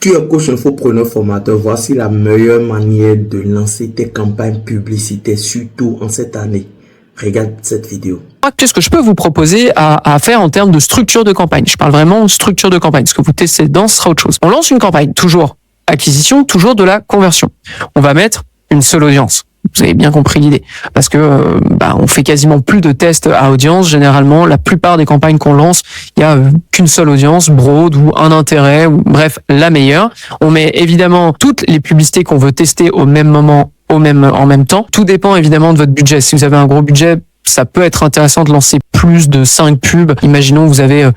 Tu es coach infopreneur formateur. Voici la meilleure manière de lancer tes campagnes publicitaires, surtout en cette année. Regarde cette vidéo. Qu'est-ce que je peux vous proposer à faire en termes de structure de campagne? Je parle vraiment structure de campagne. Ce que vous testez dedans, ce sera autre chose. On lance une campagne, toujours acquisition, toujours de la conversion. On va mettre une seule audience. Vous avez bien compris l'idée. Parce que on fait quasiment plus de tests à audience. Généralement, la plupart des campagnes qu'on lance, il y a qu'une seule audience, broad ou un intérêt, ou bref, la meilleure. On met évidemment toutes les publicités qu'on veut tester au même moment, en même temps. Tout dépend évidemment de votre budget. Si vous avez un gros budget, ça peut être intéressant de lancer plus de 5 pubs. Imaginons que vous avez,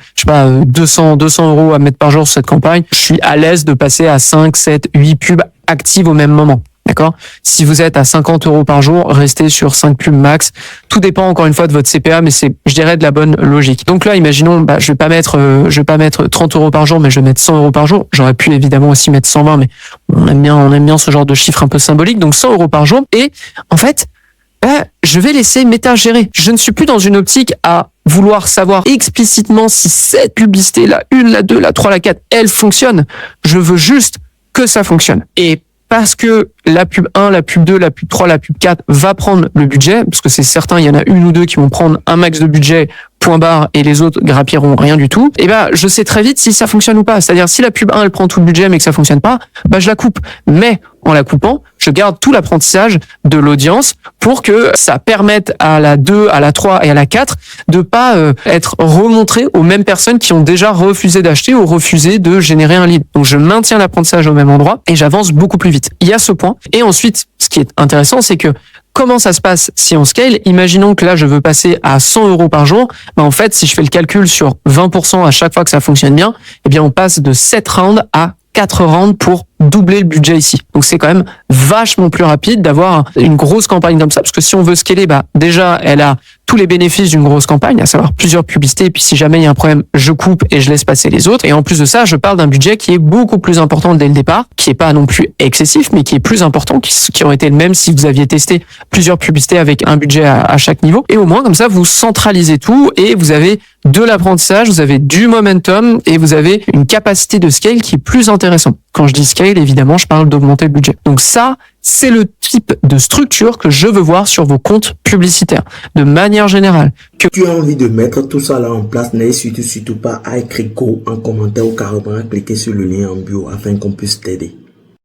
200 euros à mettre par jour sur cette campagne. Je suis à l'aise de passer à 5, 7, 8 pubs actives au même moment. D'accord? Si vous êtes à 50 euros par jour, restez sur 5 pubs max. Tout dépend encore une fois de votre CPA, mais c'est, je dirais, de la bonne logique. Donc là, imaginons, je vais pas mettre 30 euros par jour, mais je vais mettre 100 euros par jour. J'aurais pu évidemment aussi mettre 120, mais on aime bien ce genre de chiffre un peu symbolique. Donc 100 euros par jour. Et en fait, je vais laisser Meta gérer. Je ne suis plus dans une optique à vouloir savoir explicitement si cette publicité, la 1, la 2, la 3, la 4, elle fonctionne. Je veux juste que ça fonctionne. Et parce que la pub 1, la pub 2, la pub 3, la pub 4 va prendre le budget, parce que c'est certain, il y en a une ou deux qui vont prendre un max de budget, point barre, et les autres grappilleront rien du tout, et je sais très vite si ça fonctionne ou pas. C'est-à-dire, si la pub 1, elle prend tout le budget, mais que ça fonctionne pas, je la coupe. Mais, en la coupant, je garde tout l'apprentissage de l'audience pour que ça permette à la 2, à la 3 et à la 4 de pas être remontré aux mêmes personnes qui ont déjà refusé d'acheter ou refusé de générer un lead. Donc, je maintiens l'apprentissage au même endroit et j'avance beaucoup plus vite. Il y a ce point. Et ensuite, ce qui est intéressant, c'est que comment ça se passe si on scale? Imaginons que là, je veux passer à 100 euros par jour. En fait, si je fais le calcul sur 20% à chaque fois que ça fonctionne bien, on passe de 7 rounds à 4 rounds pour doubler le budget ici. Donc c'est quand même vachement plus rapide d'avoir une grosse campagne comme ça, parce que si on veut scaler, déjà elle a tous les bénéfices d'une grosse campagne, à savoir plusieurs publicités, et puis si jamais il y a un problème, je coupe et je laisse passer les autres. Et en plus de ça, je parle d'un budget qui est beaucoup plus important dès le départ, qui est pas non plus excessif, mais qui est plus important, qui aurait été le même si vous aviez testé plusieurs publicités avec un budget à chaque niveau. Et au moins, comme ça, vous centralisez tout et vous avez de l'apprentissage, vous avez du momentum et vous avez une capacité de scale qui est plus intéressante. Quand je dis scale, évidemment, je parle d'augmenter le budget. Donc ça, c'est le type de structure que je veux voir sur vos comptes publicitaires, de manière générale. Que tu as envie de mettre tout ça là en place, n'hésite surtout pas à écrire go en commentaire ou carrément à cliquer sur le lien en bio afin qu'on puisse t'aider.